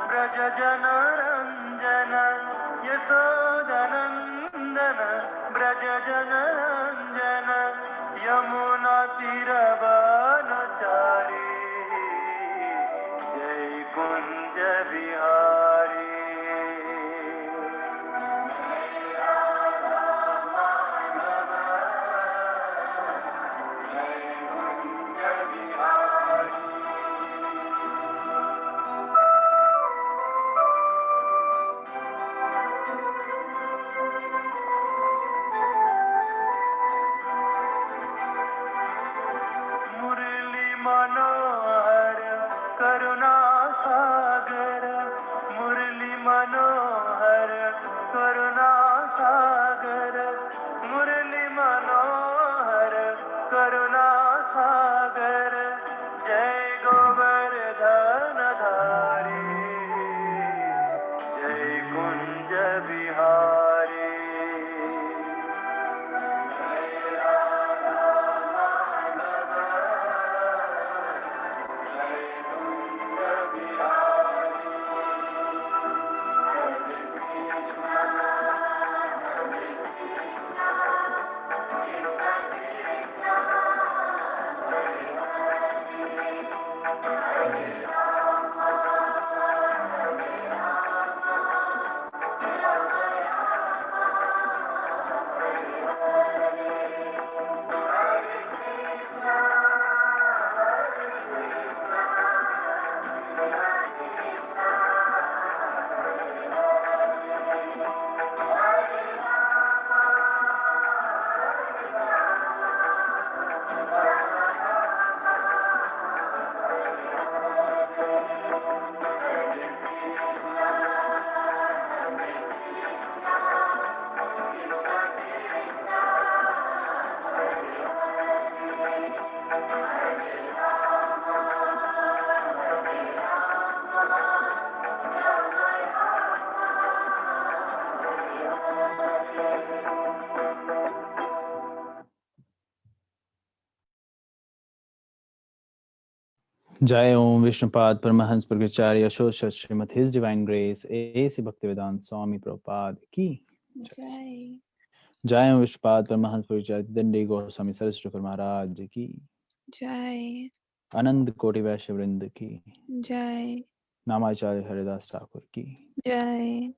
व्रज जनरञ्जन यशोदनन्दन व्रज जनरञ्जन यमुना तीरवनचारी जय कुंज बिहारी। मनोहर करुणा सागर मुरली मनोहर करुणा सागर मुरली मनोहर करुणा सागर जय गोवर्धन धारी जय कुंज बिहारी। जय ओम विष्णुपाद परमहंस प्रगचार्य यशोश्वत Srimad his divine grace A C Bhaktivedanta Swami Prabhupada की जय। जय ओम विष्णुपाद परमहंस प्रगचार्य दंडी गोस्वामी सरस्वती महाराज की जय। अनंत कोटि वैश्य वृंद की जय। नामाचार्य हरिदास ठाकुर की जय।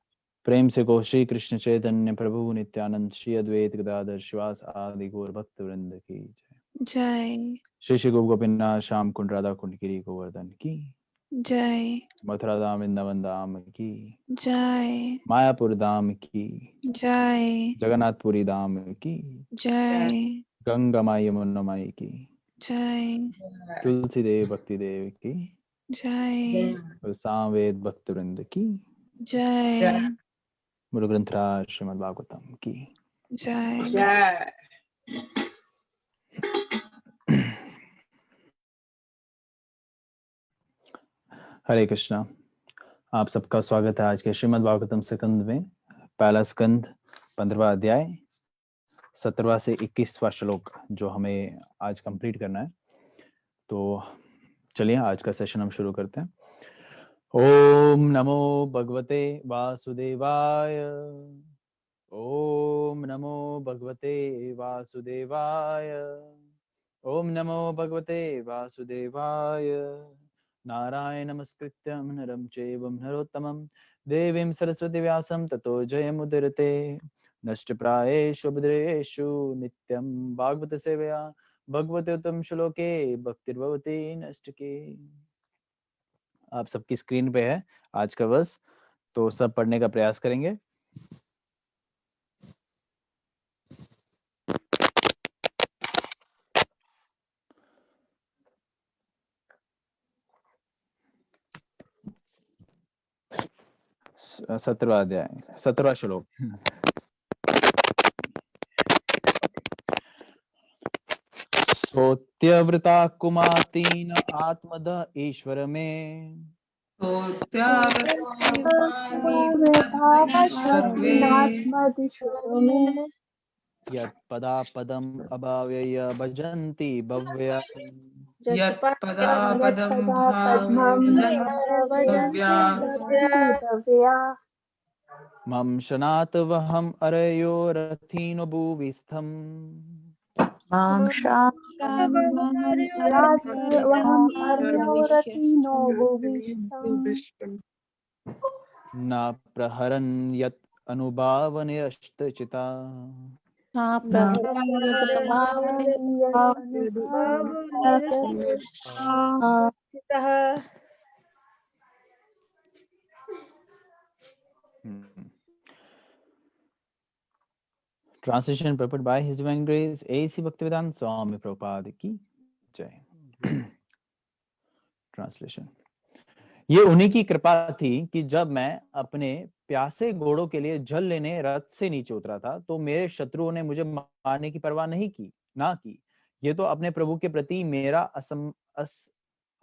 प्रेम से को श्री कृष्ण चैतन्य प्रभु नित्यानंद श्री अद्वैत गदाधर शिवास आदि गौर भक्त वृंद की जय। श्री श्री गोप गोपीनाथ श्याम कुंड राधा कुंड गिरी गोवर्धन की जय। मथुरा धाम वृंदावन धाम की जय। मायापुर धाम की जय। जगन्नाथपुरी धाम की जय। गंगा माई यमुना माई की जय। तुलसी देव भक्ति देव की जय। और सामवेद भक्त वृंद की जय। गुरु ग्रंथराज श्रीमद् भागवतम की जय। हरे कृष्णा। आप सबका स्वागत है आज के श्रीमद् भागवतम स्कंद में। पहला स्कंद 15वां अध्याय 17वां से 21वां श्लोक जो हमें आज कंप्लीट करना है। तो चलिए आज का सेशन हम शुरू करते हैं। ओम नमो भगवते वासुदेवाय। ओम नमो भगवते वासुदेवाय। ओम नमो भगवते वासुदेवाय। नारायण नमस्कृत्यं नरं चैव नरोत्तमं देवीं सरस्वती व्यासं ततो जयमुदीरते। नष्टप्रायेषु भद्रेषु नित्यं भागवत सेवया भगवते उत्तम श्लोके भक्तिर्भवति नष्टके। आप सबकी स्क्रीन पे है आज का वर्स, तो सब पढ़ने का प्रयास करेंगे। सत्रहवां अध्याय 17वां श्लोक। सोत्यवृता कुमातीन आत्मद ईश्वर में यत्पदा पदम अभाव्य भजन्ति भव्य। यत्पदापदं भावयन्तव्या मम शनातवहम् अरयो रथिनो भुविस्थम् मां वहं अर्योरतिनो भुविष्टम् न प्रहरन् यत् अनुभावनिरस्तचिता Translation purport by His Divine Grace A.C. Bhaktivedanta Swami Prabhupada की जय। Translation ये उन्हीं की कृपा थी कि जब मैं अपने प्यासे घोड़ों के लिए जल लेने रथ से नीचे उतरा था तो मेरे शत्रुओं ने मुझे मारने की परवाह नहीं की ये तो अपने प्रभु के प्रति मेरा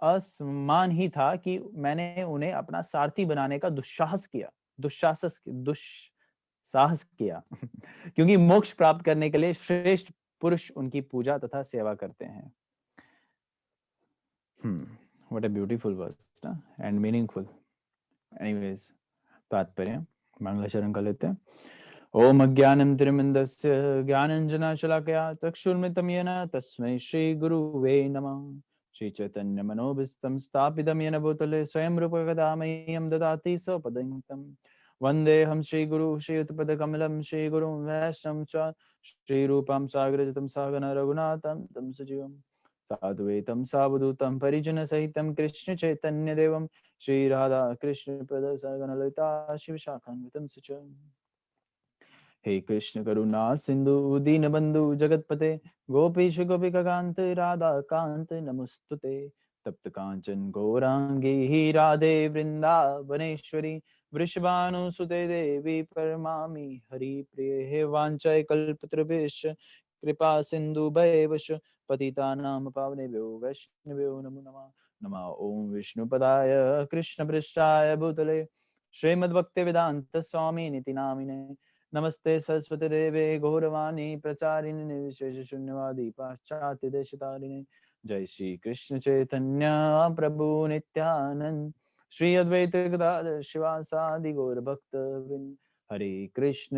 असम्मान ही था कि मैंने उन्हें अपना सारथी बनाने का दुस्साहस किया क्योंकि मोक्ष प्राप्त करने के लिए श्रेष्ठ पुरुष उनकी पूजा तथा सेवा करते हैं। What a beautiful verse and meaningful. Anyways, तात्पर्य मंगलाचरण कर लेते हैं। ओम अज्ञानं तिमिरमिन्दस्य ज्ञानाञ्जनशलाकया चक्षुर्मिलितं येन तस्मै श्री गुरुवे नमः। श्री चैतन्य मनोभीष्टं स्थापितं येन भूतले स्वयं रूप कदा मह्यं ददाति स्वपदं वन्देऽहं श्रीगुरु श्रीयुतपदकमलं श्रीगुरुं वैष्णवं च श्रीरूपं साग्रजातं सहगण रघुनाथं तं सजीवम् साद्वैतं सावधूतं परिजन सहितं कृष्ण चैतन्य देवं श्री राधा कृष्ण पद सरगण ललिता शिव शाखान्वितं सच। हे कृष्ण करुणा सिंधु दीनबंधु जगतपते गोपीश गोपिकांत राधा कांत नमस्तुते तप्त कांचन गौरांगी राधे वृंदावनेश्वरी वृषभानुसुते देवी परमामि हरि प्रिय। हे वांछाय कल्पतरुभ्यश्च कृपा सिंधु भयवश पतितानां पावनेभ्यो वैष्णवेभ्यो नमो नमः। नमः ओम विष्णुपदाय कृष्णपृष्ठाय भूतले श्रीमद्भक्तिवेदांत स्वामी निति नामिने नमस्ते सरस्वती देवे गौरवाणी प्रचारिणे विशेष शून्यवादी पाश्चात्य देशतारिणे। जय श्री कृष्ण चैतन्य प्रभु नित्यानंद श्री अद्वैत गदाधर शिवासादि गौर भक्त वृंद। हरे कृष्ण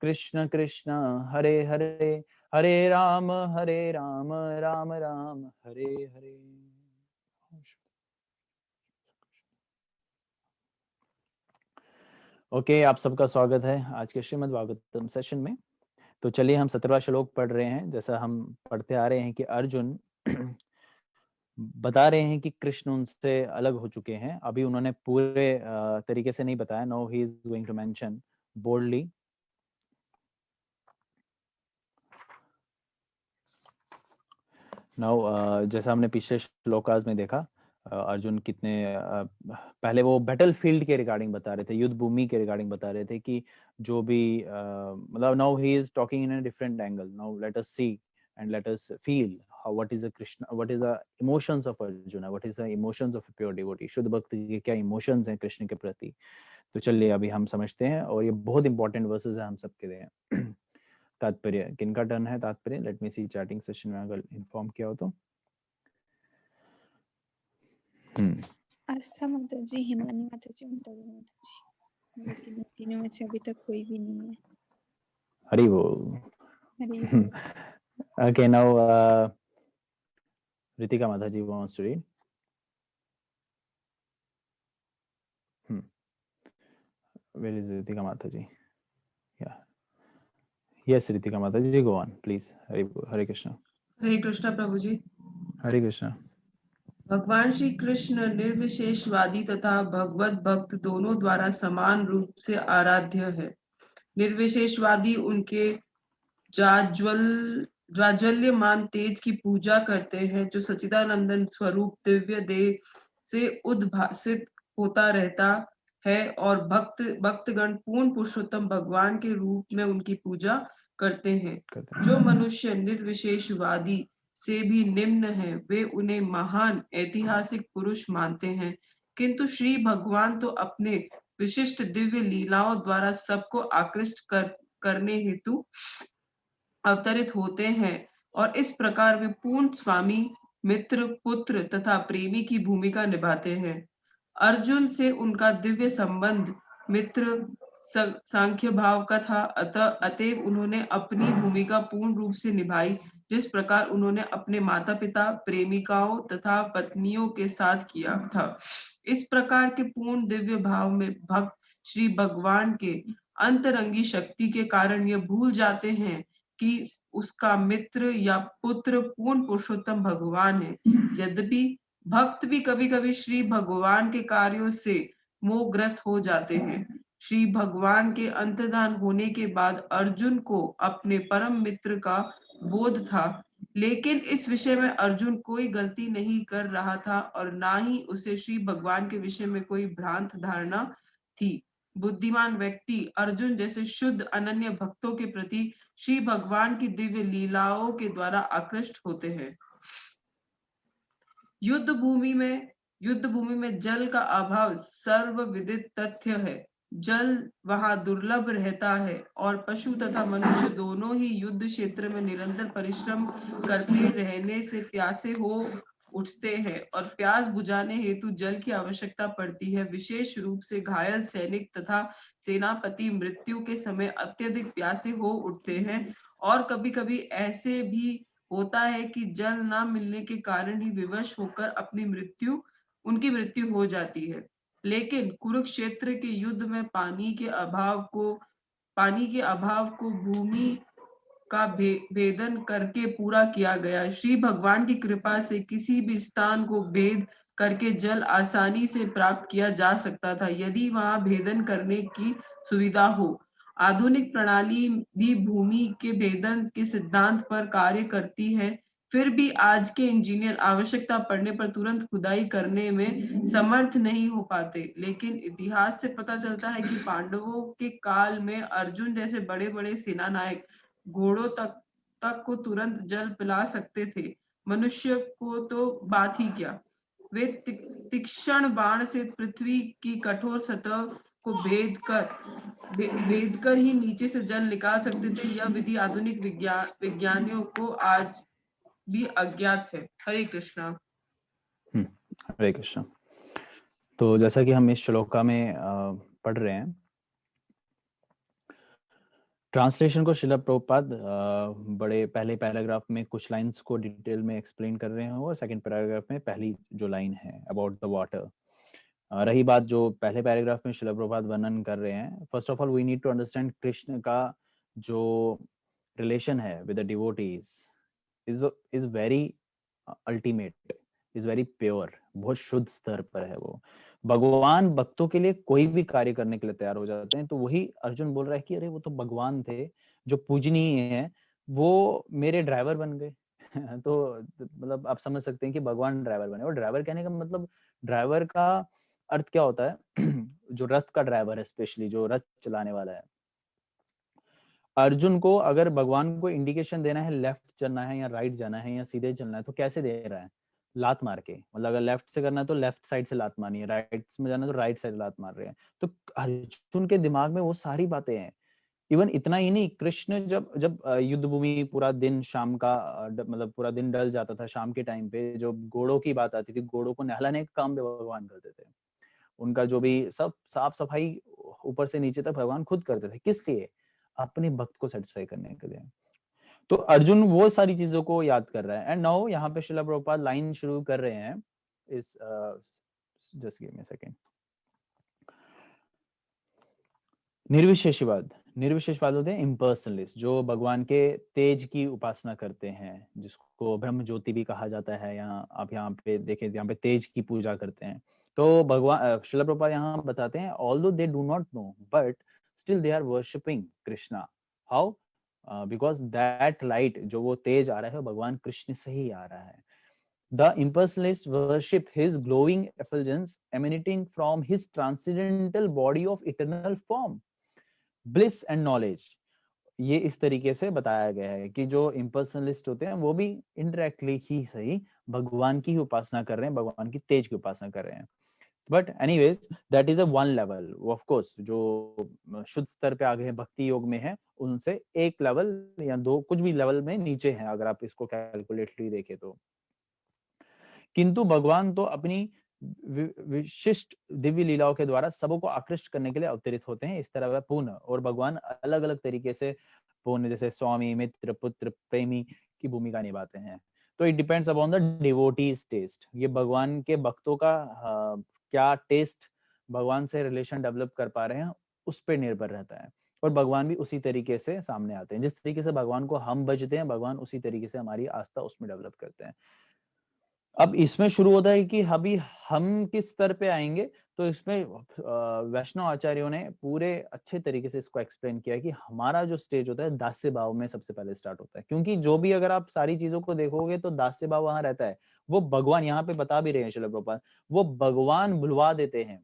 कृष्ण कृष्ण हरे हरे हरे राम राम राम हरे हरे। ओके आप सबका स्वागत है आज के श्रीमद् भागवतम सेशन में। तो चलिए हम 17वां श्लोक पढ़ रहे हैं। जैसा हम पढ़ते आ रहे हैं कि अर्जुन बता रहे हैं कि कृष्ण उनसे अलग हो चुके हैं। अभी उन्होंने पूरे तरीके से नहीं बताया। Now he is going to mention boldly. Now जैसा हमने पिछले श्लोकास में देखा अर्जुन कितने पहले वो बैटल फील्ड के रिगार्डिंग बता रहे थे, युद्ध भूमि के रिगार्डिंग बता रहे थे कि जो भी मतलब now he is talking in a different angle. Now let us see and let us feel how what is the emotions of Arjuna, what is the emotions of a pure devotee। शुद्ध भक्त के क्या emotions हैं कृष्ण के प्रति। तो चलिए अभी हम समझते हैं और ये बहुत इंपॉर्टेंट वर्सेस है हम सबके लिए। तात्पर्य किनका टर्न है? तात्पर्य लेट मी सी चैटिंग सेशन में अगर इन्फॉर्म किया हो तो। आस्था माता जी, हिमानी माता जी, माता जी, लेकिन तीनों में से अभी तक कोई भी नहीं है। हरि बोल। हरि बोल। Okay, now Ritika Mataji wants to read. Where is Ritika Mataji? Yeah. Yes, Ritika Mataji, go on, please. Hare Krishna. हरे कृष्ण प्रभु जी। हरे कृष्ण। भगवान श्री कृष्ण निर्विशेषवादी तथा भगवत भक्त दोनों द्वारा समान रूप से आराध्य है। निर्विशेषवादी उनके ज्वाज्वल्यमान तेज की पूजा करते हैं जो सच्चिदानंदन स्वरूप दिव्य देह से उद्भासित होता रहता है, और भक्तगण पूर्ण पुरुषोत्तम भगवान के रूप में उनकी पूजा करते हैं। जो मनुष्य निर्विशेषवादी से भी निम्न है वे उन्हें महान ऐतिहासिक पुरुष मानते हैं, किंतु श्री भगवान तो अपने विशिष्ट दिव्य लीलाओं द्वारा सबको आकृष्ट करने हेतु अवतरित होते हैं और इस प्रकार वे पूर्ण स्वामी, मित्र, पुत्र तथा प्रेमी की भूमिका निभाते हैं। अर्जुन से उनका दिव्य संबंध मित्र सांख्य भाव का था, अतएव उन्होंने अपनी भूमिका पूर्ण रूप से निभाई, जिस प्रकार उन्होंने अपने माता पिता, प्रेमिकाओं तथा पत्नियों के साथ किया था। इस प्रकार के पूर्ण दिव्य भाव में भक्त श्री भगवान के अंतरंगी शक्ति के कारण यह भूल जाते हैं कि उसका मित्र या पुत्र पूर्ण पुरुषोत्तम भगवान है। यद्यपि भक्त भी कभी कभी श्री भगवान के कार्यों से मोहग्रस्त हो जाते हैं। श्री भगवान के अंतर्धान होने के बाद अर्जुन को अपने परम मित्र का बोध था, लेकिन इस विषय में अर्जुन कोई गलती नहीं कर रहा था और ना ही उसे श्री भगवान के विषय में कोई भ्रांत धारणा थी। बुद्धिमान व्यक्ति अर्जुन जैसे शुद्ध अनन्य भक्तों के प्रति श्री भगवान की दिव्य लीलाओं के द्वारा आकृष्ट होते हैं। युद्ध भूमि में जल का अभाव सर्वविदित तथ्य है। जल वहां दुर्लभ रहता है और पशु तथा मनुष्य दोनों ही युद्ध क्षेत्र में निरंतर परिश्रम करते रहने से प्यासे हो उठते हैं और प्यास बुझाने हेतु जल की आवश्यकता पड़ती है। विशेष रूप से घायल सैनिक तथा सेनापति मृत्यु के समय अत्यधिक प्यासे हो उठते हैं और कभी कभी ऐसे भी होता है कि जल ना मिलने के कारण ही विवश होकर उनकी मृत्यु हो जाती है। लेकिन कुरुक्षेत्र के युद्ध में पानी के अभाव को भूमि का भेदन करके पूरा किया गया। श्री भगवान की कृपा से किसी भी स्थान को भेद करके जल आसानी से प्राप्त किया जा सकता था, यदि वहां भेदन करने की सुविधा हो। आधुनिक प्रणाली भी भूमि के भेदन के सिद्धांत पर कार्य करती है, फिर भी आज के इंजीनियर आवश्यकता पड़ने पर तुरंत खुदाई करने में समर्थ नहीं हो पाते। लेकिन इतिहास से पता चलता है कि पांडवों के काल में अर्जुन जैसे बड़े बड़े सेनानायक घोड़ों तक को तुरंत जल पिला सकते थे, मनुष्य को तो बात ही क्या। वे तीक्ष्ण बाण से पृथ्वी की कठोर सतह को भेद कर ही नीचे से जल निकाल सकते थे। यह विधि आधुनिक विज्ञानियों को आज भी अज्ञात है। हरे कृष्णा। हरे कृष्णा। तो जैसा कि हम इस श्लोका में पढ़ रहे हैं, ट्रांसलेशन को श्रील प्रभुपाद बड़े पहले पैराग्राफ में कुछ लाइंस को डिटेल में एक्सप्लेन कर रहे हैं और सेकंड पैराग्राफ में पहली जो लाइन है अबाउट द वाटर। रही बात जो पहले पैराग्राफ में श्रील प्रभुपाद वर्णन कर रहे हैं, first of all we need to understand Krishna का जो रिलेशन है with the devotees is very ultimate, is very pure, बहुत शुद्ध स्तर पर है वो। भगवान भक्तों के लिए कोई भी कार्य करने के लिए तैयार हो जाते हैं। तो वही अर्जुन बोल रहा है कि अरे वो तो भगवान थे जो पूजनीय है, वो मेरे ड्राइवर बन गए। तो मतलब आप समझ सकते हैं कि भगवान ड्राइवर बने। और ड्राइवर कहने का मतलब, ड्राइवर का अर्थ क्या होता है? जो रथ का ड्राइवर है, स्पेशली जो रथ चलाने वाला है। अर्जुन को अगर भगवान को इंडिकेशन देना है लेफ्ट चलना है या राइट जाना है या सीधे चलना है, तो कैसे दे रहा है? लात मार के। मतलब अगर लेफ्ट से करना है तो लेफ्ट साइड से लात मारनी है, राइट में जाना है तो राइट साइड लात मार रहे हैं। तो अर्जुन के दिमाग में वो सारी बातें हैं। इवन इतना ही नहीं, कृष्ण जब युद्ध भूमि पूरा दिन शाम का मतलब पूरा दिन डल जाता था, शाम के टाइम पे जो घोड़ों की बात आती थी, घोड़ों को नहलाने का काम भी भगवान करते थे। उनका जो भी सब साफ सफाई ऊपर से नीचे तक भगवान खुद करते थे। किस लिए? अपने भक्त को सेटिस्फाई करने के लिए। तो अर्जुन वो सारी चीजों को याद कर रहा है। एंड नाउ यहाँ पे श्रील प्रभुपाद लाइन शुरू कर रहे हैं इस just give me a second. निर्विशेषवाद होते हैं इम्पर्सनलिस्ट, जो भगवान के तेज की उपासना करते हैं, जिसको ब्रह्म ज्योति भी कहा जाता है। यहाँ आप यहाँ पे देखें, यहाँ पे तेज की पूजा करते हैं। तो भगवान श्रील प्रभुपाद यहाँ बताते हैं, although they do not know but still they are worshipping Krishna. How? Because that light, जो वो तेज आ रहा है, भगवान कृष्ण से ही आ रहा है। The impersonalists worship his glowing effulgence emanating from his transcendental body of eternal form, bliss and knowledge। ये इस तरीके से बताया गया है कि जो impersonalist होते हैं वो भी indirectly ही सही भगवान की उपासना कर रहे हैं, भगवान की तेज की उपासना कर रहे हैं। But anyways that is a one level. Of course जो शुद्ध स्तर पे आगे है, भक्ति योग में है, उनसे एक लेवल या दो कुछ भी लेवल में नीचे है अगर आप इसको कैलकुलेटली देखें तो। किंतु भगवान तो अपनी विशिष्ट दिव्य लीलाओं के द्वारा सबों को आकृष्ट करने के लिए अवतरित होते हैं। इस तरह वह पूर्ण और भगवान अलग अलग तरीके से पूर्ण, जैसे स्वामी, मित्र, पुत्र, प्रेमी की भूमिका निभाते हैं। तो it depends upon the devotees taste. ये भगवान के भक्तों का क्या टेस्ट भगवान से रिलेशन डेवलप कर पा रहे हैं उस पर निर्भर रहता है। और भगवान भी उसी तरीके से सामने आते हैं। जिस तरीके से भगवान को हम भजते हैं, भगवान उसी तरीके से हमारी आस्था उसमें डेवलप करते हैं। अब इसमें शुरू होता है कि अभी हम किस स्तर पे आएंगे। तो इसमें वैष्णव आचार्यों ने पूरे अच्छे तरीके से इसको एक्सप्लेन किया है कि हमारा जो स्टेज होता है दास्य भाव में सबसे पहले स्टार्ट होता है। क्योंकि जो भी अगर आप सारी चीजों को देखोगे तो दास्य भाव वहां रहता है। वो भगवान यहाँ पे बता भी रहे हैं श्रील प्रभुपाद, वो भगवान भुलवा देते हैं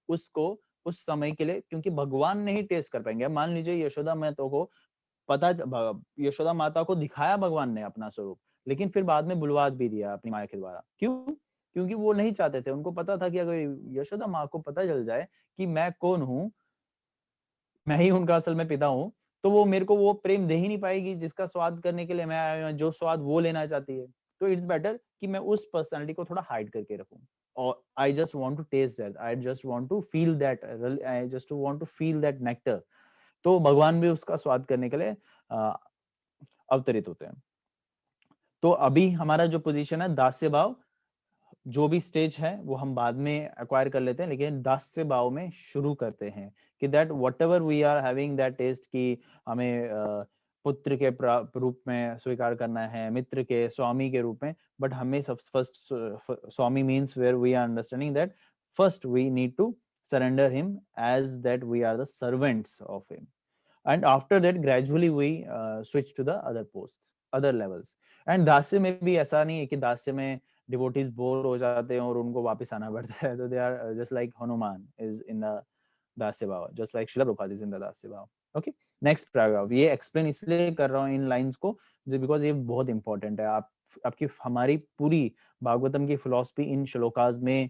उसको उस समय के लिए, क्योंकि भगवान नहीं टेस्ट कर पाएंगे। मान लीजिए यशोदा माता को यशोदा माता को दिखाया भगवान ने अपना स्वरूप, लेकिन फिर बाद में बुलवा भी दिया अपनी माया के द्वारा। क्यों? क्योंकि वो नहीं चाहते थे। उनको पता था कि अगर यशोदा माँ को पता चल जाए कि मैं कौन हूँ, मैं ही उनका असल में पिता हूँ, तो वो मेरे को वो प्रेम दे ही नहीं पाएगी जिसका स्वाद करने के लिए मैं आया हूं, जो स्वाद वो लेना चाहती है। तो इट्स बेटर कि मैं उस पर्सनालिटी को थोड़ा हाइड करके रखूं। और I just want to taste that, I just want to feel that, I just want to feel that nectar. तो भगवान भी उसका स्वाद करने के लिए अवतरित होते हैं। तो अभी हमारा जो पोजीशन है दास्य भाव, जो भी स्टेज है वो हम बाद में एक्वायर कर लेते हैं, लेकिन दास्य भाव में शुरू करते हैं कि that whatever we are having that taste, कि हमें पुत्र के रूप में स्वीकार करना है, मित्र के, स्वामी के रूप में। बट हमें सब first Swami means where we are understanding that first we need to surrender him as that we are the servants of him, and after that gradually we switch to the other posts, other levels. and दास्य में भी ऐसा नहीं है कि दास्य में devotees bore हो जाते हैं और उनको वापस आना पड़ता है। तो they are just like Hanuman is in the dasya bhava, just like Srila Prabhupada is in the dasya bhava. Okay, next paragraph. ये एक्सप्लेन इसलिए कर रहा हूँ इन लाइंस को बिकॉज ये बहुत इंपॉर्टेंट है। आपकी हमारी पूरी भागवतम की फिलॉसफी इन श्लोकाज में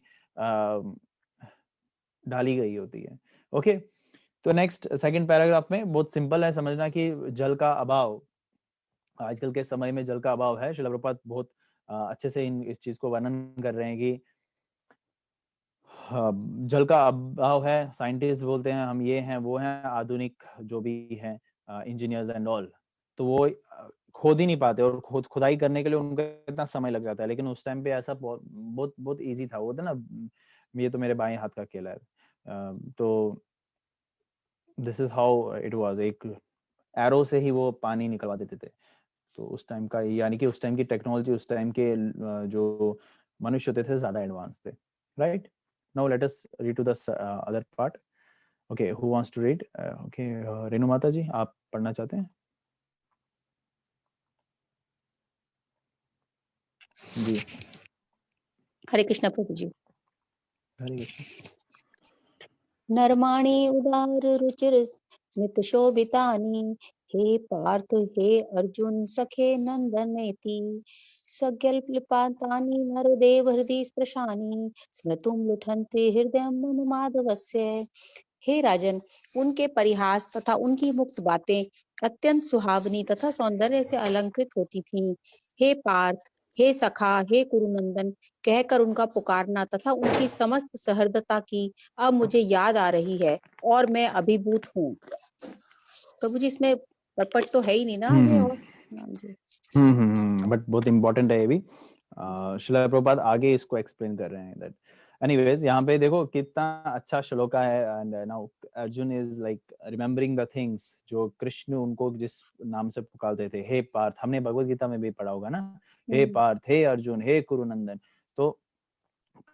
डाली गई होती है। ओके, तो नेक्स्ट सेकंड पैराग्राफ में बहुत सिंपल है समझना कि जल का अभाव, आजकल के समय में जल का अभाव है। श्रील प्रभुपाद बहुत अच्छे से इस चीज को वर्णन कर रहे हैं कि जल का अभाव है। साइंटिस्ट बोलते हैं हम ये हैं वो हैं, आधुनिक जो भी हैं इंजीनियर्स एंड ऑल, तो वो खोद ही नहीं पाते और खुदाई करने के लिए उनको इतना समय लग जाता है। लेकिन उस टाइम पे ऐसा बहुत बहुत बहुत ईजी था। वो था ना, ये तो मेरे बाएं हाथ का केला है। तो this is how it was, एक एरो से ही वो पानी निकलवा देते थे। तो उस टाइम का, यानी कि उस टाइम की टेक्नोलॉजी, उस टाइम के जो मनुष्य होते थे ज्यादा एडवांस थे। Right, now let us read to the other part. Okay, who wants to read? Okay, Renu माता जी आप पढ़ना चाहते हैं? जी, हरे कृष्ण प्रभु जी। हरे कृष्ण। नर्माणि उदार रुचिर स्मित शोभितानि, हे पार्थ हे अर्जुन सखे नंदनेति, सज्ञल्पितानि नरदेव हृदि स्पृशानि, स्मृतुं लुठन्ते हृदयं मम माधवस्य। हे राजन, उनके परिहास तथा उनकी मुक्त बातें अत्यंत सुहावनी तथा सौंदर्य से अलंकृत होती थीं। हे पार्थ, हे सखा, हे कुरुनंदन कहकर उनका पुकारना तथा उनकी समस्त सहृदता की अब मुझे याद आ रही है और मैं अभिभूत हूँ। प्रभु जी, इसमें पटपट तो है ही नहीं ना आगे और जी। बट बहुत इंपॉर्टेंट है ये भी। श्रील प्रभुपाद आगे इसको एक्सप्लेन कर रहे हैं दैट एनीवेज यहाँ पे देखो कितना अच्छा श्लोका है। And now Arjun is like remembering the things जो कृष्ण उनको जिस नाम से पुकारते थे। हे पार्थ, हमने भगवत गीता में भी पढ़ा होगा ना, हे पार्थ, हे अर्जुन, हे कुरुनंदन। तो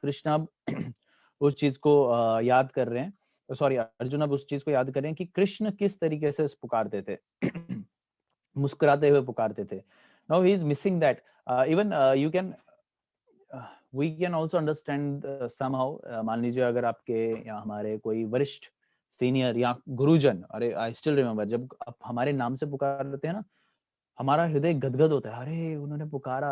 कृष्ण अब उस चीज को याद कर रहे हैं, सॉरी अर्जुन अब उस चीज को याद कर रहे हैं कि कृष्ण किस तरीके से पुकारते थे, मुस्कुराते हुए पुकारते थे। Now he is missing that. Even you can we can also understand somehow। मान लीजिए अगर आपके या हमारे कोई वरिष्ठ सीनियर या गुरुजन, अरे आई स्टिल रिमेम्बर जब आप हमारे नाम से पुकारते हैं ना, हमारा हृदय गदगद होता है। अरे उन्होंने पुकारा,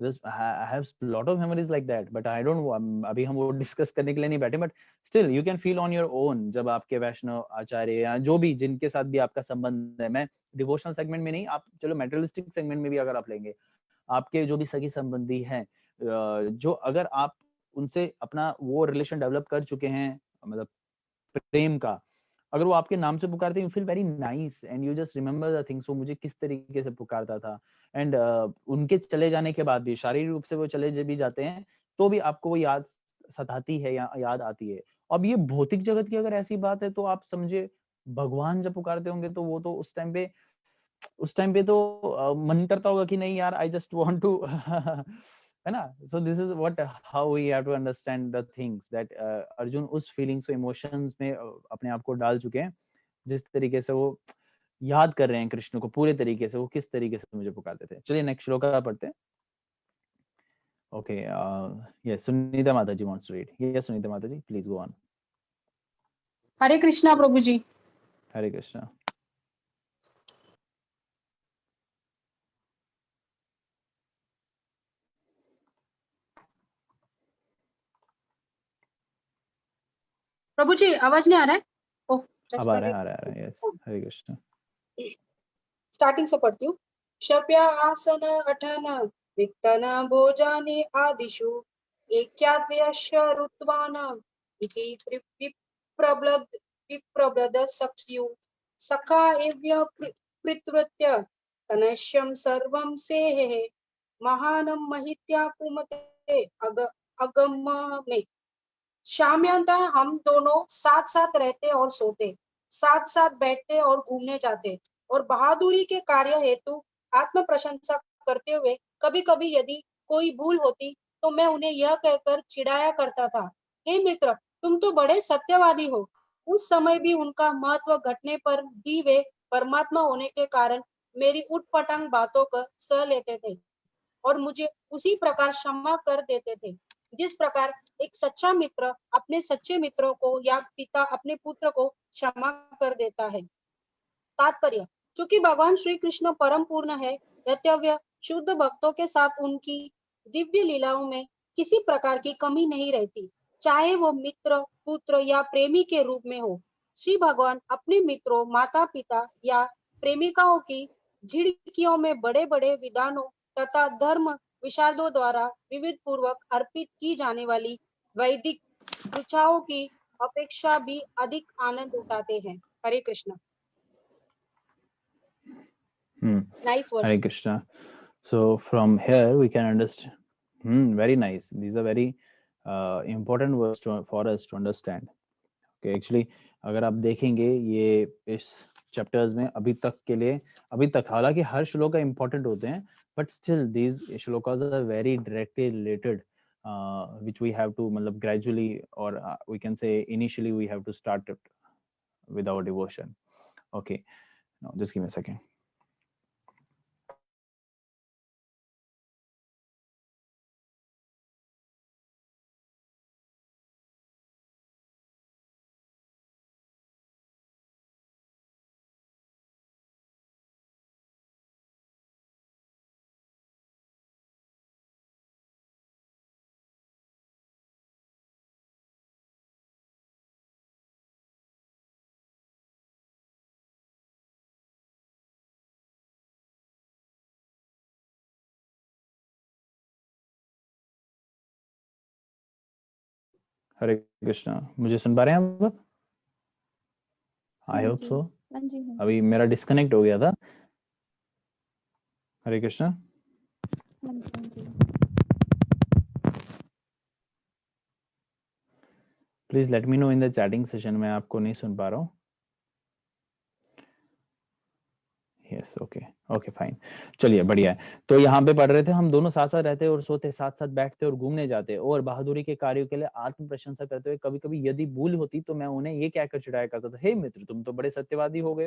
I have lot of memories like that, but I don't, अभी हम वो डिस्कस करने के लिए नहीं बैठे, but still you can feel on your own जब आपके वैष्णव आचार्य या जो भी जिनके साथ भी आपका संबंध है, मैं डिवोशनल सेगमेंट में नहीं, आप चलो मेटेरियलिस्टिक सेगमेंट में भी अगर आप लेंगे, आपके जो भी सगी संबंधी हैं, जो अगर आप उनसे अपना वो रिलेशन डेवलप कर चुके हैं, मतलब प्रेम का, अगर वो आपके नाम से पुकारते हैं, you feel very nice and you just remember the things, वो मुझे किस तरीके से पुकारता था। एंड उनके चले जाने के बाद भी, शारीरिक रूप से वो चले भी जाते हैं, तो भी आपको वो याद सताती है या याद आती है। अब ये भौतिक जगत की अगर ऐसी बात है, तो आप समझे भगवान जब पुकारते होंगे, तो वो तो उस टाइम पे तो मन करता होगा कि नहीं यार, आई जस्ट वांट टू है ना। So this is what how we have to understand the things that Arjun उस फीलिंग्स को, इमोशंस में अपने आप को डाल चुके हैं, जिस तरीके से वो याद कर रहे हैं कृष्ण को पूरे तरीके से, वो किस तरीके से मुझे पुकारते थे। चलिए नेक्स्ट श्लोक पढ़ते हैं। Okay, yes, Sunita Mata ji wants to read. Yes Sunita Mata ji, please go on. Hare Krishna Prabhu ji. Hare Krishna. Prabhu ji आवाज नहीं आ रहा है? ओह, अब आ रहा है, यस। हरे कृष्णा। स्टार्टिंग से पढ़ती हूँ। शप्या आसन अठन विक्तन भोजानि आदिषु एक्याद्वयस्य ऋत्वान इति विप्रब्लद सख्यु सखा एव्य कृतवृत्य तनश्यं सर्वं सेहे महानं महित्या कुमते अगम में। शाम्यंता हम दोनों साथ साथ रहते और सोते, साथ साथ बैठते और घूमने जाते, और बहादुरी के कार्य हेतु आत्म प्रशंसा करते हुए कभी कभी यदि कोई भूल होती तो मैं उन्हें यह कहकर चिढ़ाया करता था, हे मित्र, तुम तो बड़े सत्यवादी हो। उस समय भी उनका महत्व घटने पर भी वे परमात्मा होने के कारण मेरी उटपटांग बातों को सह लेते थे और मुझे उसी प्रकार क्षमा कर देते थे, जिस प्रकार एक सच्चा मित्र अपने सच्चे मित्रों को या पिता अपने पुत्र को क्षमा कर देता है। तात्पर्य, चूंकि भगवान श्री कृष्ण परम पूर्ण है, यत्यव्य शुद्ध भक्तों के साथ उनकी दिव्य लीलाओं में किसी प्रकार की कमी नहीं रहती, चाहे वो मित्र, पुत्र या प्रेमी के रूप में हो। श्री भगवान अपने मित्रों, माता पिता या प्रेमिकाओं की झिड़कियों में बड़े बड़े विधानों तथा धर्म विशारदों द्वारा विविध पूर्वक अर्पित की जाने वाली वैदिक ऋचाओं की अपेक्षा भी अधिक आनंद उठाते हैं। हरे Krishna. Nice verse. Hare Krishna. So from here we can understand. Very nice. These are very important words for us to understand. Okay, actually अगर आप देखेंगे ये इस चैप्टर्स में अभी तक हालांकि हर श्लोक का इम्पोर्टेंट होते हैं, but still these shlokas are very directly related, which we have to मतलब gradually or we can say initially we have to start it with our devotion. Okay, now just give me a second. हरे कृष्णा, मुझे सुन पा रहे हैं आप? I hope so. अभी मेरा disconnect हो गया था। Hare Krishna. Please let me know in the chatting session, मैं आपको नहीं सुन पा रहा हूँ। यस, ओके फाइन, चलिए बढ़िया है। तो यहाँ पे पढ़ रहे थे, हम दोनों साथ साथ रहते और सोते, साथ साथ बैठते और घूमने जाते, और बहादुरी के कार्यों के लिए आत्म प्रशंसा करते हुए कभी कभी यदि भूल होती तो मैं उन्हें ये कहकर चिढ़ाया करता था, हे मित्र, तुम तो बड़े सत्यवादी हो गए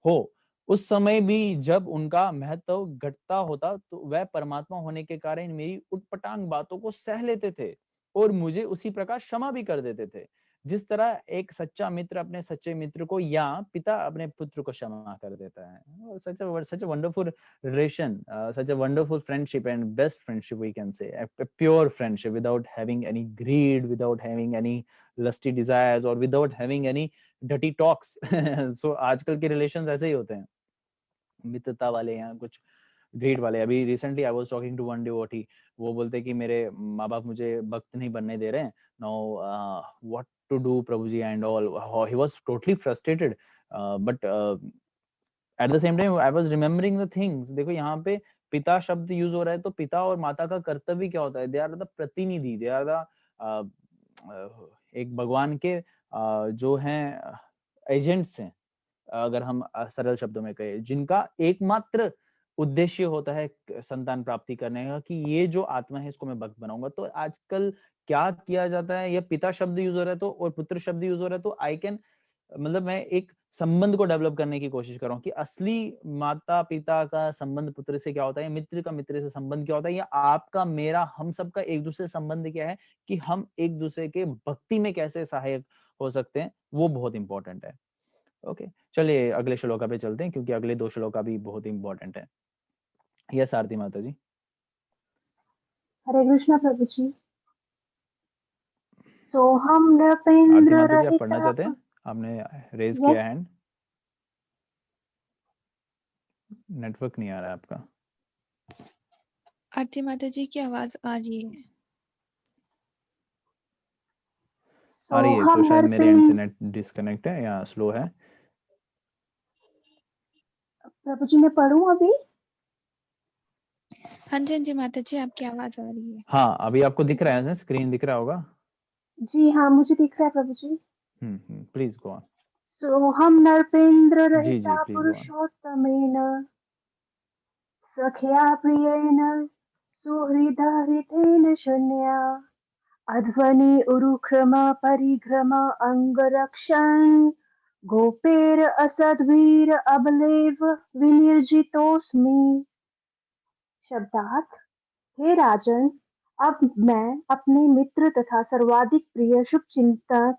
हो। उस समय भी जब उनका महत्व घटता होता तो वह परमात्मा होने के कारण मेरी उटपटांग बातों को सह लेते थे और मुझे उसी प्रकार क्षमा भी कर देते थे, जिस तरह एक सच्चा मित्र अपने सच्चे मित्र को या पिता अपने पुत्र को क्षमा कर देता है। such a wonderful relation, such a wonderful friendship and best friendship we can say, a pure friendship without having any greed, without having any lusty desires or without having any dirty talks. So आजकल के relations ऐसे ही होते हैं, मित्रता वाले या कुछ grade वाले। अभी recently I was talking to one devotee, वो बोलते कि मेरे माँ बाप मुझे भक्त नहीं बनने दे रहे हैं, नाउ व्हाट टू डू प्रभु जी and all. He was totally frustrated, but at the same time I was remembering the things. देखो यहाँ पे पिता शब्द यूज हो रहा है, तो पिता और माता का कर्तव्य क्या होता है? दे आर द प्रतिनिधि, दे आर द एक भगवान के जो हैं एजेंट्स हैं, अगर हम सरल शब्दों में कहें, जिनका एकमात्र उद्देश्य होता है संतान प्राप्ति करने का, कि ये जो आत्मा है इसको मैं भक्त बनाऊंगा। तो आजकल क्या किया जाता है, ये पिता शब्द यूज हो रहा है तो और पुत्र शब्द यूज हो रहा है, तो आई कैन मतलब मैं एक संबंध को डेवलप करने की कोशिश कर रहा हूँ कि असली माता पिता का संबंध पुत्र से क्या होता है, मित्र का मित्र से संबंध क्या होता है, या आपका मेरा हम सबका एक दूसरे से संबंध क्या है, कि हम एक दूसरे के भक्ति में कैसे सहायक हो सकते हैं, वो बहुत इंपॉर्टेंट है। ओके, चलिए अगले श्लोका पे चलते हैं, क्योंकि अगले 2 श्लोका भी बहुत इंपॉर्टेंट है। यस आरती माता जी। हरे कृष्णा प्रभु जी। सोहम आरती नृपेंद्र माता जी, आप रहिता। पढ़ना चाहते हैं? आपने रेज यस किया हैंड, नेटवर्क नहीं आ रहा है आपका। आरती माता जी की आवाज आ रही है। आ रही है तो सोहम शायद मेरे एंड से नृपेंद्र। नेट डिस्कनेक्ट है या स्लो है। प्रभु जी मैं पढ़ूं अभी? हाँ जी माता जी, आपकी आवाज आ रही है। हाँ, अभी आपको दिख रहा है, स्क्रीन दिख रहा होगा। जी हाँ, मुझे दिख रहा है Prabhu ji. Please go on. Soham Nripendra ji Rahita ji, please go on. पुरुषोत्तमेन सख्या प्रियेण सुहृदा हृतेन शून्या अध्वनि उरुक्रम परिघ्रम अंगरक्षन् गोपेर असद्वीर अबलेव विनिर्जितोस्मि। शब्दार्थ: हे राजन, अब मैं अपने मित्र तथा सर्वाधिक प्रिय शुभ चिंतक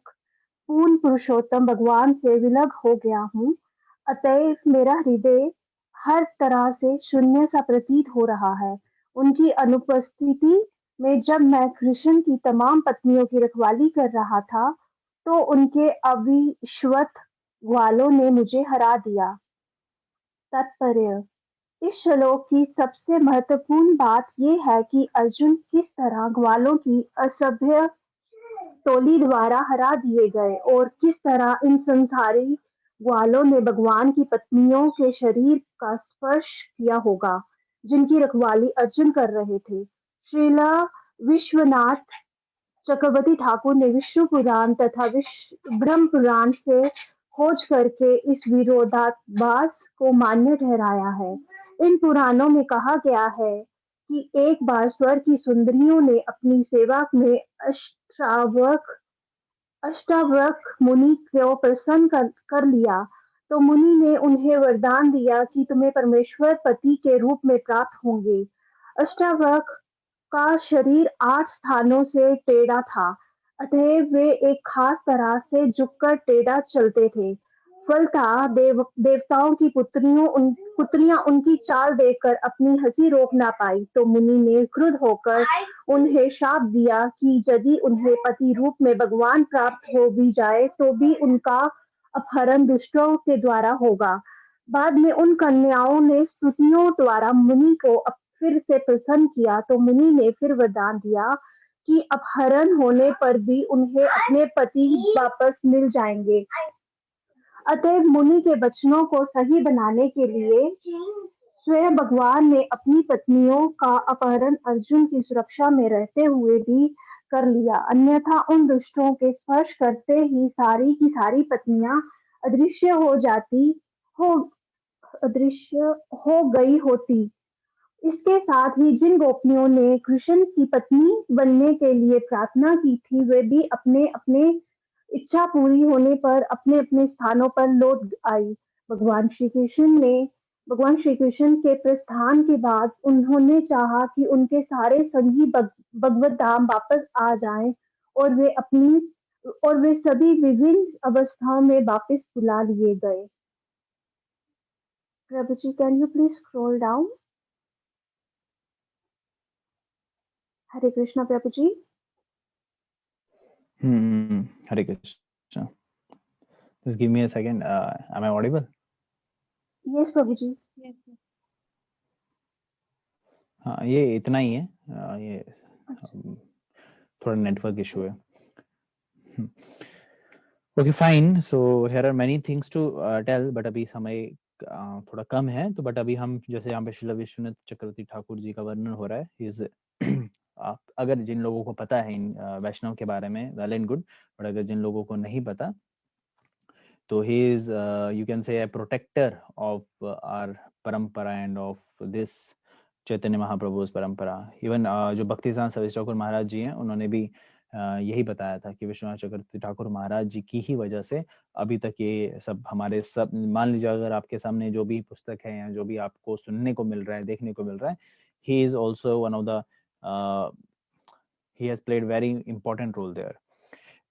पूर्ण पुरुषोत्तम भगवान से विलग हो गया हूँ, अतएव मेरा हृदय हर तरह से शून्य सा प्रतीत हो रहा है। उनकी अनुपस्थिति में जब मैं कृष्ण की तमाम पत्नियों की रखवाली कर रहा था, तो उनके अविश्वत ग्वालों ने मुझे हरा दिया। तात्पर्य: इस श्लोक की सबसे महत्वपूर्ण बात ये है कि अर्जुन किस तरह ग्वालों की असभ्य टोली द्वारा हरा दिए गए और किस तरह इन संसारी ग्वालों ने भगवान की पत्नियों के शरीर का स्पर्श किया होगा, जिनकी रखवाली अर्जुन कर रहे थे। श्रीला विश्वनाथ चक्रवर्ती ठाकुर ने विष्णु पुराण तथा ब्रह्म पुराण से खोज करके इस विरोधाभास को मान्य ठहराया है। इन पुराणों में कहा गया है कि एक बार स्वर्ग की सुंदरियों ने अपनी सेवा में अष्टावक्र मुनि को प्रसन्न कर लिया, तो मुनि ने उन्हें वरदान दिया कि तुम्हें परमेश्वर पति के रूप में प्राप्त होंगे। अष्टावक्र का शरीर 8 स्थानों से टेढ़ा था, अतएव वे एक खास तरह से झुककर टेढ़ा चलते थे। फलतः देवताओं की पुत्रियां उनकी चाल देखकर अपनी हंसी रोक ना पाई, तो मुनि ने क्रुद्ध होकर उन्हें शाप दिया कि यदि उन्हें पति रूप में भगवान प्राप्त हो भी जाए, तो भी उनका अपहरण दुष्टों के द्वारा होगा। बाद में उन कन्याओं ने स्तुतियों द्वारा मुनि को फिर से प्रसन्न किया, तो मुनि ने फिर वरदान दिया कि अपहरण होने पर भी उन्हें अपने पति वापस मिल जाएंगे। अतएव मुनि के वचनों को सही बनाने के लिए स्वयं भगवान ने अपनी पत्नियों का अपहरण अर्जुन की सुरक्षा में रहते हुए भी कर लिया, अन्यथा उन दुष्टों के स्पर्श करते ही सारी की सारी पत्नियां अदृश्य हो गई होती। इसके साथ ही जिन गोपियों ने कृष्ण की पत्नी बनने के लिए प्रार्थना की थी, वे भी अपने अपने इच्छा पूरी होने पर अपने अपने स्थानों पर लौट आई। भगवान श्री कृष्ण के प्रस्थान के बाद उन्होंने चाहा कि उनके सारे संगी भगवत धाम वापस आ जाएं और वे अपनी और वे सभी विभिन्न अवस्थाओं में वापस बुला लिए गए। Prabhu ji, can you please scroll down? Hare Krishna Prabhu ji. Hare Krishna. Just give me a second. Am I audible? Yes प्रभु जी। Yes, sir. हाँ, ये इतना ही है। ये अच्छा। थोड़ा नेटवर्क इशू है। Okay fine. So here are many things to tell, but अभी समय थोड़ा कम है, तो बट अभी हम जैसे यहाँ पे श्रील विश्वनाथ चक्रवर्ती ठाकुर जी का वर्णन हो रहा है। इज अगर जिन लोगों को पता है इन वैष्णव के बारे में, वेल एंड गुड, बट अगर जिन लोगों को नहीं पता, तो he is you can say protector of our परंपरा एंड ऑफ दिस चैतन्य महाप्रभु's परंपरा। इवन जो भक्तिसिद्धांत सरस्वती ठाकुर महाराज जी हैं, उन्होंने भी यही बताया था कि विश्वनाथ चक्रवर्ती ठाकुर महाराज जी की ही वजह से अभी तक ये सब हमारे सब, मान लीजिए अगर आपके सामने जो भी पुस्तक है या जो भी आपको सुनने को मिल रहा है, देखने को मिल रहा है, he is also one of the he has played very important role there।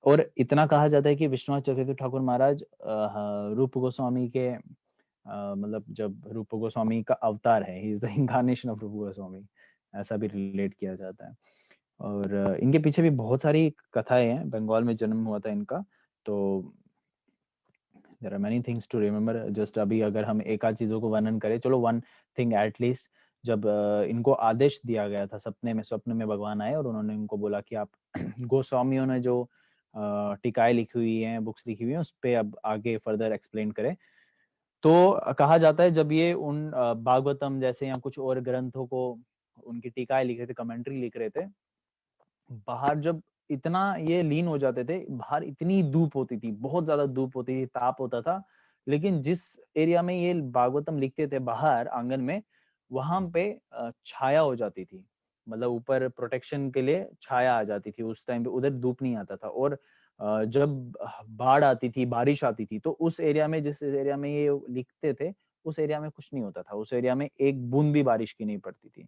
और इतना कहा जाता है कि विश्वनाथ चक्रवर्ती ठाकुर महाराज रूप गोस्वामी के मतलब जब रूप गोस्वामी का अवतार है, he is the incarnation of रूप गोस्वामी, ऐसा भी रिलेट किया जाता है। और इनके पीछे भी बहुत सारी कथाएं हैं। बंगाल में जन्म हुआ था इनका, तो there are many things to remember. Just अभी अगर हम एक आध चीजों को वर्णन करें, चलो वन थिंग एटलीस्ट, जब इनको आदेश दिया गया था स्वप्न में भगवान आए और उन्होंने उनको बोला कि आप गोस्वामियों ने जो टीकाएं लिखी हुई हैं, बुक्स लिखी हुई हैं, उस पे अब आगे फर्दर एक्सप्लेन करें। तो कहा जाता है जब ये उन भागवतम जैसे या कुछ और ग्रंथों को उनकी टीकाएं लिख रहे थे, कमेंट्री लिख रहे थे, बाहर जब इतना ये लीन हो जाते थे, बाहर इतनी धूप होती थी, बहुत ज्यादा धूप होती थी, ताप होता था, लेकिन जिस एरिया में ये भागवतम लिखते थे बाहर आंगन में, वहां पे छाया हो जाती थी, मतलब ऊपर प्रोटेक्शन के लिए छाया आ जाती थी। उस टाइम पे उधर धूप नहीं आता था। और जब बाढ़ आती थी, बारिश आती थी, तो उस एरिया में, जिस एरिया में ये लिखते थे, उस एरिया में कुछ नहीं होता था, उस एरिया में एक बूंद भी बारिश की नहीं पड़ती थी,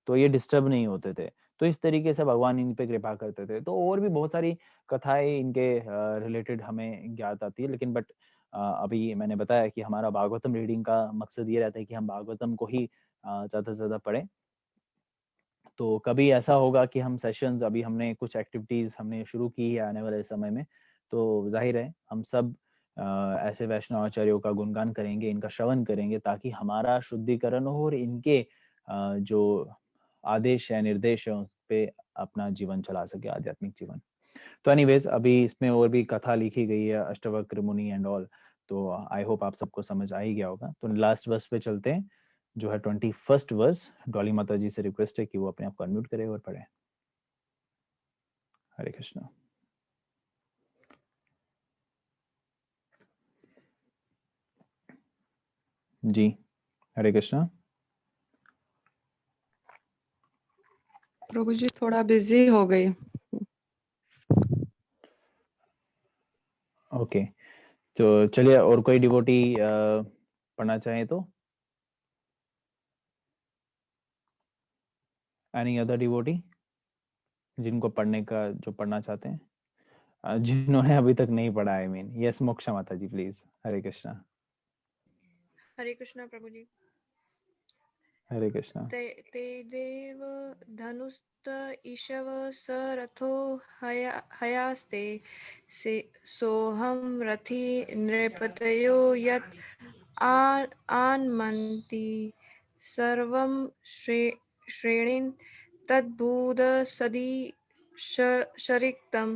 तो ये डिस्टर्ब नहीं होते थे। तो इस तरीके से भगवान इन पे कृपा करते थे। तो और भी बहुत सारी कथाएं इनके रिलेटेड हमें ज्ञात आती है, लेकिन बट अभी मैंने बताया कि हमारा भागवतम रीडिंग का मकसद ये रहता है कि हम भागवतम को ही ज्यादा से ज्यादा पढ़ें। तो कभी ऐसा होगा कि हम सेशंस, अभी हमने कुछ एक्टिविटीज हमने शुरू की है आने वाले समय में, तो जाहिर है हम सब ऐसे वैष्णव आचार्यों का गुणगान करेंगे, इनका श्रवण करेंगे, ताकि हमारा शुद्धिकरण हो और इनके जो आदेश है, निर्देश है, उस पे अपना जीवन चला सके, आध्यात्मिक जीवन। तो एनीवेज, अभी इसमें और भी कथा लिखी गई है, अष्टवक्र मुनि एंड ऑल, तो आई होप आप सबको समझ आ ही गया होगा। तो लास्ट वर्स पे चलते हैं, जो है 21st वर्स। डॉली माता जी से रिक्वेस्ट है कि वो अपने आप को अनम्यूट करे और पढ़े। हरे कृष्णा। जी, हरे कृष्णा। प्रभु जी थोड़ा बिजी हो गई। ओके, तो चलिए, और कोई डिवोटी पढ़ना चाहे तो? एनी अदर डिवोटी जिनको पढ़ने का, जो पढ़ना चाहते हैं, जिन्होंने अभी तक नहीं पढ़ा, I mean. Yes moksha Mata ji, please. हरे कृष्णा। हरे कृष्णा प्रभु जी। हरे कृष्णा। ते देव धनुस्त ईशव स रथो हयास्ते सोहम रथी नृपतयो यत् आन्मन्ति सर्वं श्रेणीन् तद्भूत सदी शरिक्तं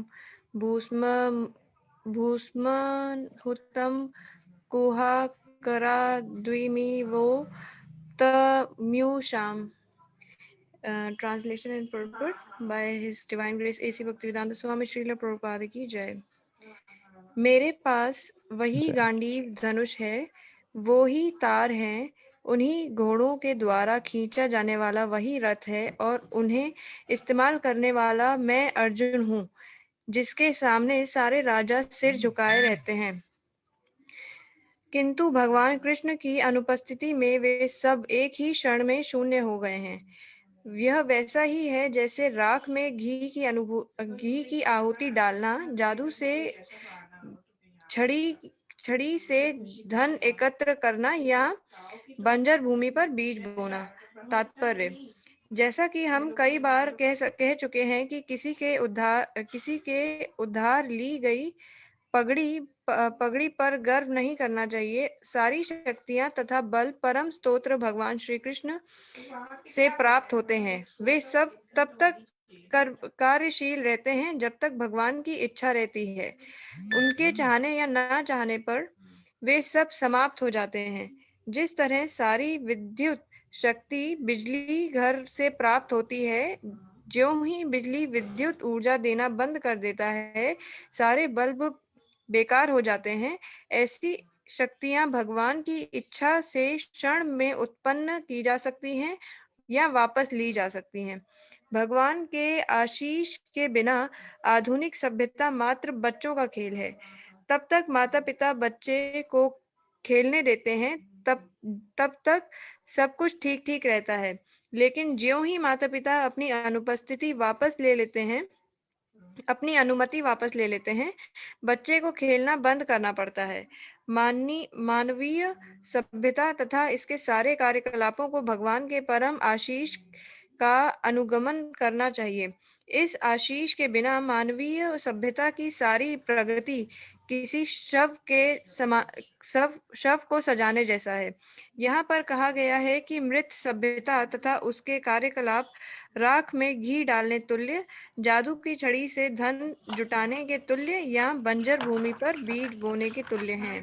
भूस्महुतं कुहाकराद्विमिवो तम्यूषाम्। Translation and purport by His Divine Grace A.C. Bhaktivedanta Swami Srila Prabhupada की जय। मेरे पास वही गांडीव धनुष है, वो ही तार हैं, उन्हीं घोड़ों के द्वारा खींचा जाने वाला वही रथ है, और उन्हें इस्तेमाल करने वाला मैं अर्जुन हूँ, जिसके सामने सारे राजा सिर झुकाए रहते हैं। किंतु भगवान कृष्ण की अनुपस्थिति में वे सब एक ही क्षण में शून्य हो गए हैं। यह वैसा ही है जैसे राख में घी की आहुति डालना, जादू से छड़ी से धन एकत्र करना या बंजर भूमि पर बीज बोना। तात्पर्य: जैसा कि हम कई बार कह चुके हैं कि किसी के उद्धार ली गई पगड़ी पर गर्व नहीं करना चाहिए। सारी शक्तियां तथा बल परम स्तोत्र भगवान श्री कृष्ण से प्राप्त होते हैं। वे सब तब तक कार्यशील रहते हैं जब तक भगवान की इच्छा रहती है। उनके चाहने या ना चाहने पर वे सब समाप्त हो जाते हैं। जिस तरह सारी विद्युत शक्ति बिजली घर से प्राप्त होती है, ज्यों ही बिजली विद्युत ऊर्जा देना बंद कर देता है, सारे बल्ब बेकार हो जाते हैं। ऐसी शक्तियां भगवान की इच्छा से क्षण में उत्पन्न की जा सकती हैं या वापस ली जा सकती हैं। भगवान के आशीष के बिना आधुनिक सभ्यता मात्र बच्चों का खेल है। तब तक माता पिता बच्चे को खेलने देते हैं, तब तक सब कुछ ठीक ठीक रहता है। लेकिन ज्यों ही माता पिता अपनी अनुमति वापस ले लेते हैं, बच्चे को खेलना बंद करना पड़ता है। मानवीय सभ्यता तथा इसके सारे कार्यकलापों को भगवान के परम आशीष का अनुगमन करना चाहिए। इस आशीष के बिना मानवीय सभ्यता की सारी प्रगति किसी शव को सजाने जैसा है। यहाँ पर कहा गया है कि मृत सभ्यता तथा उसके कार्यकलाप राख में घी डालने तुल्य, जादू की छड़ी से धन जुटाने के तुल्य या बंजर भूमि पर बीज बोने के तुल्य हैं।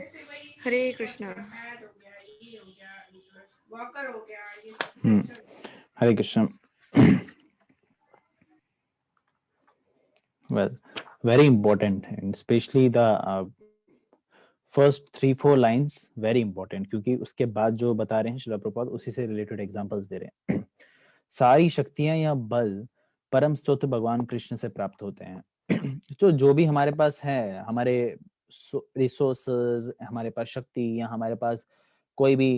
हरे कृष्णा। हरे Krishna. Well, very important, and especially the first 3-4 lines very important, क्योंकि उसके बाद जो बता रहे हैं श्रील प्रभुपाद उसी से रिलेटेड एग्जांपल्स दे रहे हैं। सारी शक्तियां या बल परम स्तोत्र भगवान कृष्ण से प्राप्त होते हैं। तो जो भी हमारे पास है, हमारे रिसोर्सेज, हमारे पास शक्ति या हमारे पास कोई भी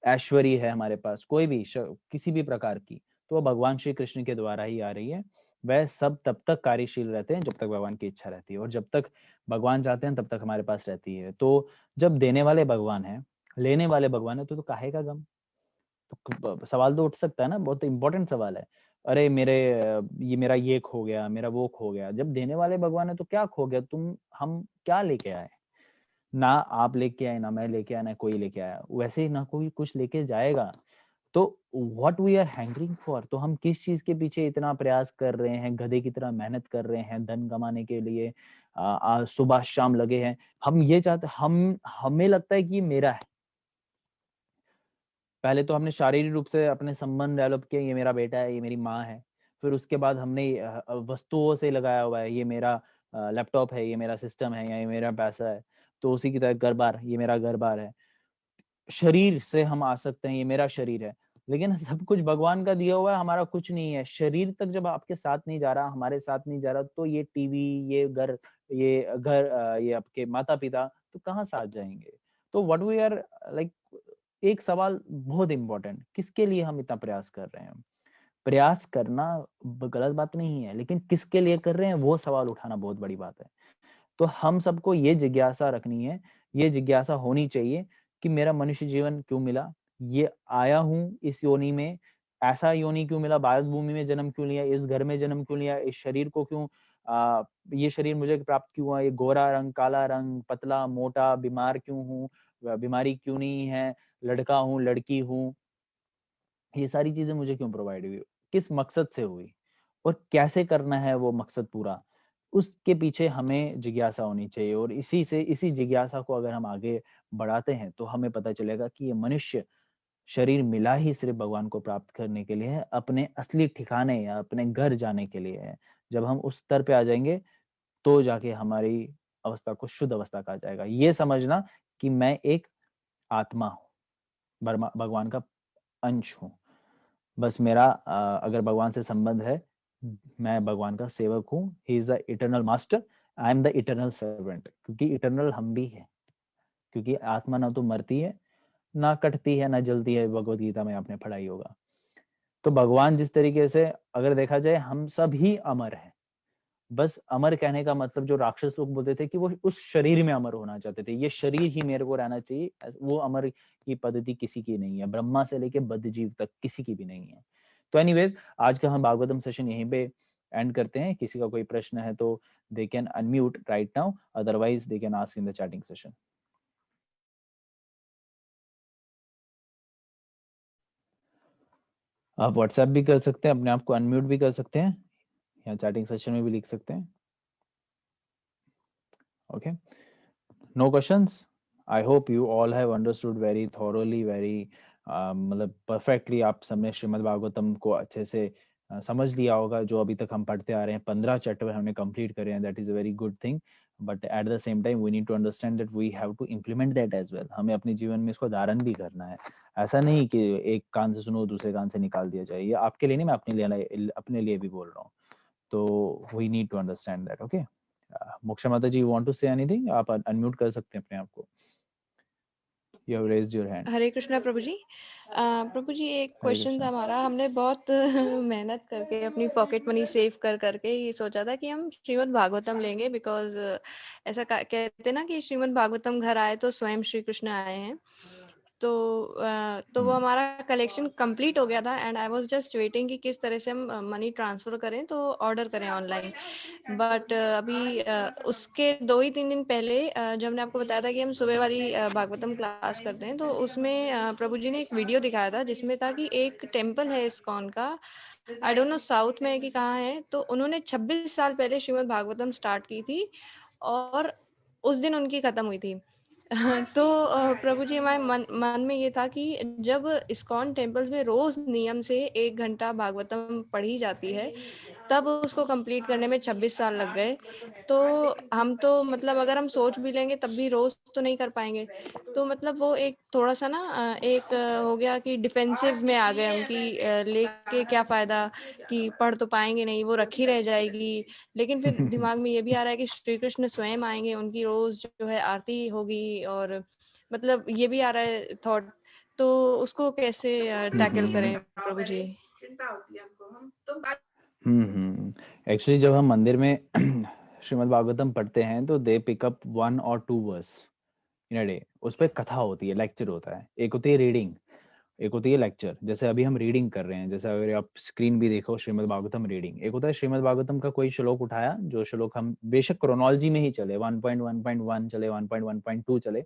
ऐश्वर्य है, हमारे पास कोई भी किसी भी प्रकार की, तो वो भगवान श्री कृष्ण के द्वारा ही आ रही है। वह सब तब तक कार्यशील रहते हैं जब तक भगवान की इच्छा रहती है, और जब तक भगवान चाहते हैं तब तक हमारे पास रहती है। तो जब देने वाले भगवान है, लेने वाले भगवान है, तो काहे का गम? तो सवाल तो उठ सकता है ना, बहुत इंपॉर्टेंट सवाल है। अरे मेरा ये खो गया, मेरा वो खो गया। जब देने वाले भगवान है तो क्या खो गया? हम क्या लेके आए? ना आप लेके आए, ना मैं लेके आया, ना कोई लेके आया। वैसे ही ना कोई कुछ लेके जाएगा। तो व्हाट वी आर हैंगरिंग फॉर? तो हम किस चीज के पीछे इतना प्रयास कर रहे हैं, गधे की तरह मेहनत कर रहे हैं धन कमाने के लिए, सुबह शाम लगे हैं। हम ये चाहते, हमें लगता है कि ये मेरा है। पहले तो हमने शारीरिक रूप से अपने संबंध डेवलप किए, ये मेरा बेटा है, ये मेरी माँ है। फिर उसके बाद हमने वस्तुओं से लगाया हुआ है, ये मेरा लैपटॉप है, ये मेरा सिस्टम है, या ये मेरा पैसा है। तो उसी की तरह घर बार, ये मेरा घर बार है। शरीर से हम आ सकते हैं, ये मेरा शरीर है। लेकिन सब कुछ भगवान का दिया हुआ है, हमारा कुछ नहीं है। शरीर तक जब आपके साथ नहीं जा रहा, हमारे साथ नहीं जा रहा, तो ये टीवी, ये घर, ये आपके माता पिता तो कहाँ साथ जाएंगे? तो व्हाट वी आर लाइक, एक सवाल बहुत इंपॉर्टेंट, किसके लिए हम इतना प्रयास कर रहे हैं? प्रयास करना गलत बात नहीं है, लेकिन किसके लिए कर रहे हैं, वो सवाल उठाना बहुत बड़ी बात है। तो हम सबको ये जिज्ञासा रखनी है, ये जिज्ञासा होनी चाहिए कि मेरा मनुष्य जीवन क्यों मिला, ये आया हूँ इस योनि में, ऐसा योनि क्यों मिला, भारत भूमि में जन्म क्यों लिया, इस घर में जन्म क्यों लिया, इस शरीर को क्यों ये शरीर मुझे प्राप्त क्यों हुआ, ये गोरा रंग, काला रंग, पतला मोटा, बीमार क्यों हूँ, बीमारी क्यों नहीं है, लड़का हूँ, लड़की हूँ, ये सारी चीजें मुझे क्यों प्रोवाइड हुई, किस मकसद से हुई, और कैसे करना है वो मकसद पूरा, उसके पीछे हमें जिज्ञासा होनी चाहिए। और इसी जिज्ञासा को अगर हम आगे बढ़ाते हैं तो हमें पता चलेगा कि ये मनुष्य शरीर मिला ही सिर्फ भगवान को प्राप्त करने के लिए है, अपने असली ठिकाने या अपने घर जाने के लिए है। जब हम उस स्तर पे आ जाएंगे तो जाके हमारी अवस्था को शुद्ध अवस्था कहा जाएगा। ये समझना कि मैं एक आत्मा हूँ, भगवान का अंश हूँ। बस मेरा अगर भगवान से संबंध है, मैं भगवान का सेवक हूँ। He is the eternal master, I am the eternal servant. क्योंकि इटर्नल हम भी है, क्योंकि आत्मा ना तो मरती है, ना कटती है, ना जलती है। भगवत गीता में आपने पढ़ाई होगा। तो भगवान जिस तरीके से अगर देखा जाए हम सब ही अमर हैं, बस अमर कहने का मतलब जो राक्षस लोग बोलते थे कि वो उस शरीर में अमर होना चाहते थे, ये शरीर ही मेरे को रहना चाहिए, वो अमर की पद्धति किसी की नहीं है, ब्रह्मा से लेके बद्ध जीव तक किसी की भी नहीं है। तो एनीवेज आज का हम भागवतम सेशन यहीं पे एंड करते हैं। किसी का कोई प्रश्न है तो they can unmute right now, otherwise they can ask in the chatting session. आप व्हाट्सएप भी कर सकते हैं, अपने आप को अनम्यूट भी कर सकते हैं, या चैटिंग सेशन में भी लिख सकते हैं। Okay, no questions. I hope you all have understood very thoroughly, very मतलब परफेक्टली आप सबने श्रीमद् भागवतम को अच्छे से समझ लिया होगा। जो अभी तक हम पढ़ते आ रहे हैं 15 चैप्टर हमने कंप्लीट करे हैं, that is a very good thing, but at the same time we need to understand that we have to implement that as well. हमें अपने जीवन में इसको धारण भी करना है। ऐसा नहीं कि एक कान से सुनो दूसरे कान से निकाल दिया जाए। ये आपके लिए नहीं, मैं अपने लिए भी बोल रहा हूँ। तो we need to understand that. Okay, Moksha Mata ji, you want to say anything? आप अनम्यूट कर सकते हैं अपने आप को। You have raised your hand. हरे कृष्णा प्रभु जी। प्रभु जी एक हरे क्वेश्चन था कृष्णा। हमारा। हमने बहुत मेहनत करके अपनी पॉकेट मनी सेव कर करके ये सोचा था कि हम श्रीमद् भागवतम लेंगे, बिकॉज ऐसा कहते ना कि श्रीमद् भागवतम घर आए तो स्वयं श्री कृष्ण आए हैं। तो वो हमारा कलेक्शन कंप्लीट हो गया था and I was just waiting कि किस तरह से हम मनी ट्रांसफर करें तो ऑर्डर करें ऑनलाइन। बट अभी उसके 2 ही 3 दिन पहले जब हमने आपको बताया था कि हम सुबह वाली भागवतम क्लास करते हैं, तो उसमें प्रभु जी ने एक वीडियो दिखाया था जिसमें था कि एक टेम्पल है इस्कॉन का, आई डोंट नो साउथ में है कि कहाँ है, तो उन्होंने 26 साल पहले श्रीमद् भागवतम स्टार्ट की थी और उस दिन उनकी खत्म हुई थी। तो प्रभु जी हमारे मन में ये था कि जब इस्कॉन टेम्पल्स में रोज नियम से 1 घंटा भागवतम पढ़ी जाती है, तब उसको कंप्लीट करने में 26 साल लग गए। तो हम तो मतलब अगर हम सोच भी लेंगे तब भी रोज तो नहीं कर पाएंगे। तो मतलब वो एक थोड़ा सा ना एक हो गया कि डिफेंसिव में आ गए हम कि लेके क्या फायदा, कि पढ़ तो पाएंगे नहीं, वो रखी रह जाएगी। लेकिन फिर दिमाग में ये भी आ रहा है कि श्री कृष्ण स्वयं आएंगे, उनकी रोज जो है आरती होगी, और मतलब ये भी आ रहा है थॉट। तो उसको कैसे टैकल करें प्रभु जी? चिंता होती है हमको। हम तो एक्चुअली जब हम मंदिर में श्रीमद् भागवतम पढ़ते हैं तो they pick up 1 or 2 verse in a day. उस पर कथा होती है, लेक्चर होता है। एक होती है रीडिंग, एक होती है लेक्चर। जैसे अभी हम रीडिंग कर रहे हैं, जैसे अगर आप स्क्रीन भी देखो श्रीमद् भागवतम रीडिंग। एक होता है श्रीमद् भागवतम का कोई श्लोक उठाया, जो श्लोक हम बेशक क्रोनोलॉजी में ही चले, 1.1.1 चले, 1.1.2 चले,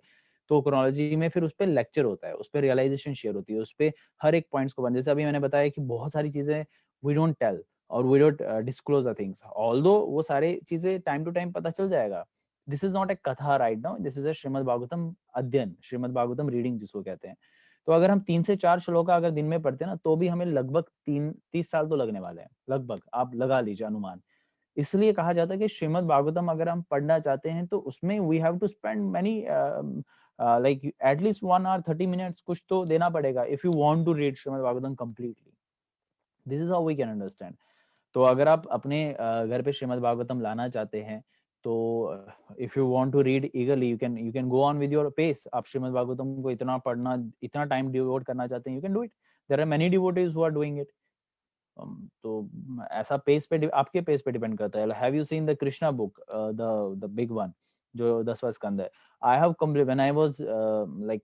तो क्रोनोलॉजी में फिर उस पर लेक्चर होता है, उस पर रियलाइजेशन शेयर होती है, उस पर हर एक पॉइंट्स को जैसे अभी मैंने बताया कि बहुत सारी चीजें वी डोंट टेल और we don't disclose the things, although वो सारी चीजें टाइम टू टाइम पता चल जाएगा। दिस इज नॉट ए कथा right now, this is a Shrimad Bhagavatam अध्ययन, श्रीमद् भागवतम रीडिंग जिसको कहते हैं। तो अगर हम 3 से 4 श्लोक अगर दिन में पढ़ते हैं ना, तो भी हमें लगभग 30 साल तो लगने वाले हैं, लगभग आप लगा लीजिए अनुमान। इसलिए कहा जाता है कि श्रीमद् भागवतम अगर हम पढ़ना चाहते हैं तो उसमें we have to spend many like at least 1 hour 30 minutes कुछ तो देना पड़ेगा if you want to read Shrimad Bhagavatam completely. This is how we can understand. तो अगर आप अपने घर पे श्रीमद् भागवतम लाना चाहते हैं तो if you want to read eagerly you can go on with your pace. आप श्रीमद् भागवतम को इतना पढ़ना, इतना टाइम डिवोट करना चाहते हैं, you can do it. There are many devotees who are doing it. तो ऐसा पेस पे आपके पेस पे डिपेंड करता है। Have you seen the Krishna book, the big one, जो 10वां स्कंद है? I have complete when I was like,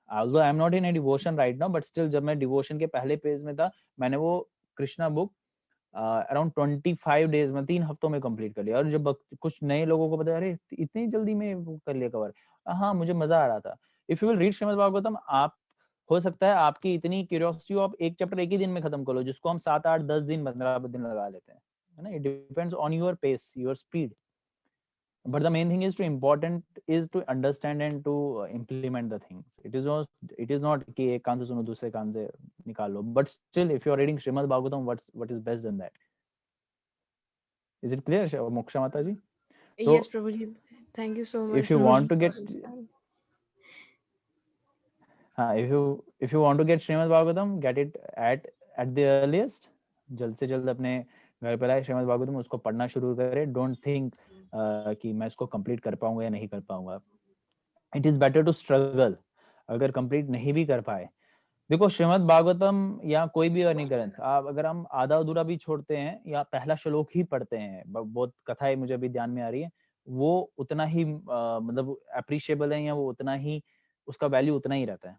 although I am not in a devotion right now, but still जब मैं डिवोशन के पहले पेज में था, मैंने वो कृष्णा बुक अराउंड 25 डेज में, 3 हफ्तों में कंप्लीट कर लिया। और जब कुछ नए लोगों को पता, अरे इतनी जल्दी में वो कर लिया कवर, हाँ मुझे मजा आ रहा था। If you will read Shrimad Bhagavatam, आप हो सकता है आपकी इतनी क्यूरियोसिटी हो, आप एक चैप्टर एक ही दिन में खत्म कर लो, जिसको हम 7 8 10 दिन 15 दिन लगा लेते हैं, है ना। It depends on your pace, your speed, but the main thing is to important is to understand and to implement the things. It is not कि एक कान से सुनो दूसरे कान से निकाल लो, but still if you are reading Srimad Bhagavatam, what is best than that? Is it clear, Moksha Mata ji? So yes Prabhu ji, thank you so much if you Prabhu want ji to for get this time. if you want to get Srimad Bhagavatam, get it at the earliest. जल्द से जल्द अपने घर पर आए, श्रीमद् भागवतम उसको पढ़ना शुरू करें। डोंट थिंक कि मैं इसको कंप्लीट कर पाऊंगा या नहीं कर पाऊंगा। It is better to struggle. अगर कंप्लीट नहीं भी कर पाए देखो श्रीमद् भागवतम या कोई भी अन्य ग्रंथ, आप अगर हम आधा अधूरा भी छोड़ते हैं या पहला श्लोक ही पढ़ते हैं, बहुत कथाएं मुझे अभी ध्यान में आ रही है, वो उतना ही मतलब अप्रिशिएबल है, या वो उतना ही उसका वैल्यू उतना ही रहता है।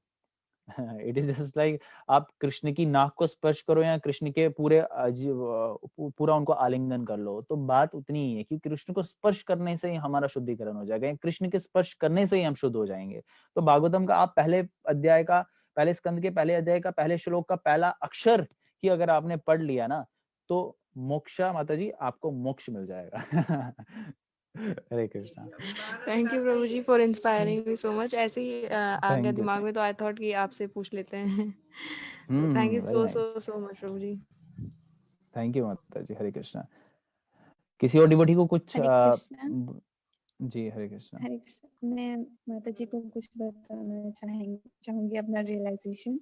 इट इज जस्ट लाइक आप कृष्ण की नाक को स्पर्श करो या कृष्ण के पूरे पूरा उनको आलिंगन कर लो, तो बात उतनी ही है कि कृष्ण को स्पर्श करने से ही हमारा शुद्धिकरण हो जाएगा, कृष्ण के स्पर्श करने से ही हम शुद्ध हो जाएंगे। तो भागवतम का आप पहले अध्याय का, पहले स्कंद के पहले अध्याय का पहले श्लोक का पहला अक्षर ही अगर आपने पढ़ लिया ना, तो मोक्षा माता जी आपको मोक्ष मिल जाएगा। Hare Krishna. Thank you Prabhu ji for inspiring me so much. ऐसे ही आ गया थैंक यू। दिमाग में, तो आई थॉट कि आपसे पूछ लेते हैं। Thank you very so nice, so much प्रभु जी। थैंक यू माता जी। हरे कृष्णा। किसी और डिवोटी को कुछ हरे कृष्णा। जी हरे कृष्णा। हरे कृष्णा। मैं माता जी को कुछ बताना चाहूंगी अपना रियलाइजेशन।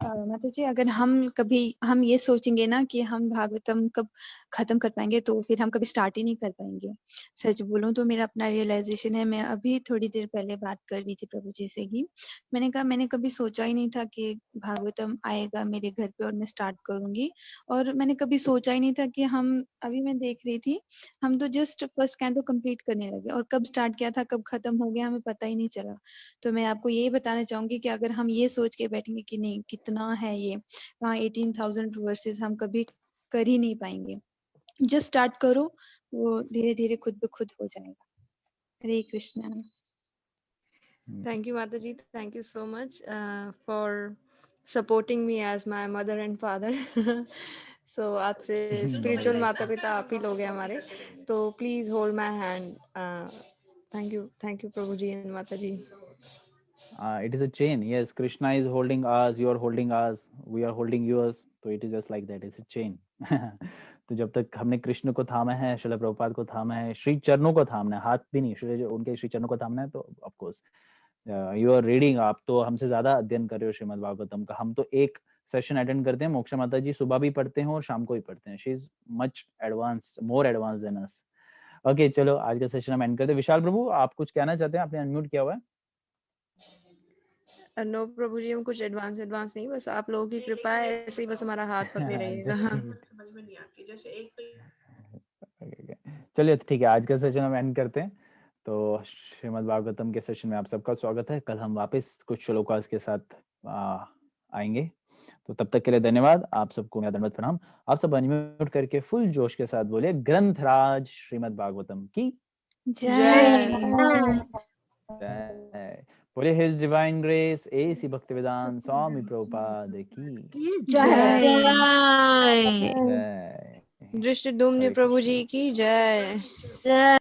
माता जी, अगर हम ये सोचेंगे ना कि हम भागवतम कब खत्म कर पाएंगे, तो फिर हम कभी स्टार्ट ही नहीं कर पाएंगे। सच बोलूं तो मेरा अपना रियलाइजेशन है। मैं अभी थोड़ी देर पहले बात कर रही थी प्रभु जी से ही। मैंने कहा मैंने कभी सोचा ही नहीं था कि भागवतम आएगा मेरे घर पे और मैं स्टार्ट करूंगी। और मैंने कभी सोचा ही नहीं था कि अभी मैं देख रही थी, हम तो जस्ट फर्स्ट कैंटो कंप्लीट करने लगे और कब स्टार्ट किया था कब खत्म हो गया हमें पता ही नहीं चला। तो मैं आपको यही बताना चाहूंगी कि अगर हम ये सोच के बैठेंगे कि नहीं कितना है ये, वहाँ 18,000 वर्सेस हम कभी कर ही नहीं पाएंगे। जस्ट स्टार्ट करो, वो धीरे धीरे खुद ब खुद हो जाएगा। हरे कृष्णा। थैंक यू माता ji, thank you so much for supporting me as my mother and father. So आज से स्पिरिचुअल माता पिता आप ही लोग हैं हमारे, तो please hold my hand. Thank you प्रभु जी एंड माता जी। It is a chain. Yes, Krishna is holding us, you are holding us, we are holding yours. So it is just like that. It's a chain. तो जब तक हमने कृष्ण को थामा है, श्रील प्रभुपाद को थामा है, श्री चरणों को थामना है, हाथ भी नहीं, उनके श्री चरणों को थामना है, तो of course you are reading, आप तो हमसे ज्यादा अध्ययन कर रहे हो श्रीमद् भागवतम का। हम तो एक सेशन अटेंड करते हैं, मोक्षा माता जी सुबह भी पढ़ते हैं और शाम को भी पढ़ते हैं। She is much advance, more advance than us. Okay, चलो आज का सेशन हम एंड करते हैं। विशाल प्रभु, आप कुछ कहना चाहते हैं? आपने अनम्यूट किया हुआ है। नो प्रभु जी, हम कुछ एडवांस नहीं, बस आप लोगों की कृपा है, ऐसे ही बस हमारा हाथ पकड़े रहिएगा। चलिए ठीक है, आज का सेशन हम एंड करते हैं। तो श्रीमद् भागवतम के सेशन में आप सबका स्वागत है। कल हम वापस कुछ श्लोकास के साथ आएंगे। तो तब तक के लिए धन्यवाद। आप सबको मेरा दंडवत प्रणाम। आप सब अनम्यूट करके फुल जोश के साथ बोले ग्रंथराज श्रीमद् भागवतम की जय। जय। बोले his divine grace A C Bhaktivedanta Swami Prabhupada की जय। जय। दृष्टि दुम्न हरे प्रभु कृष्णा। जी की जय। जय।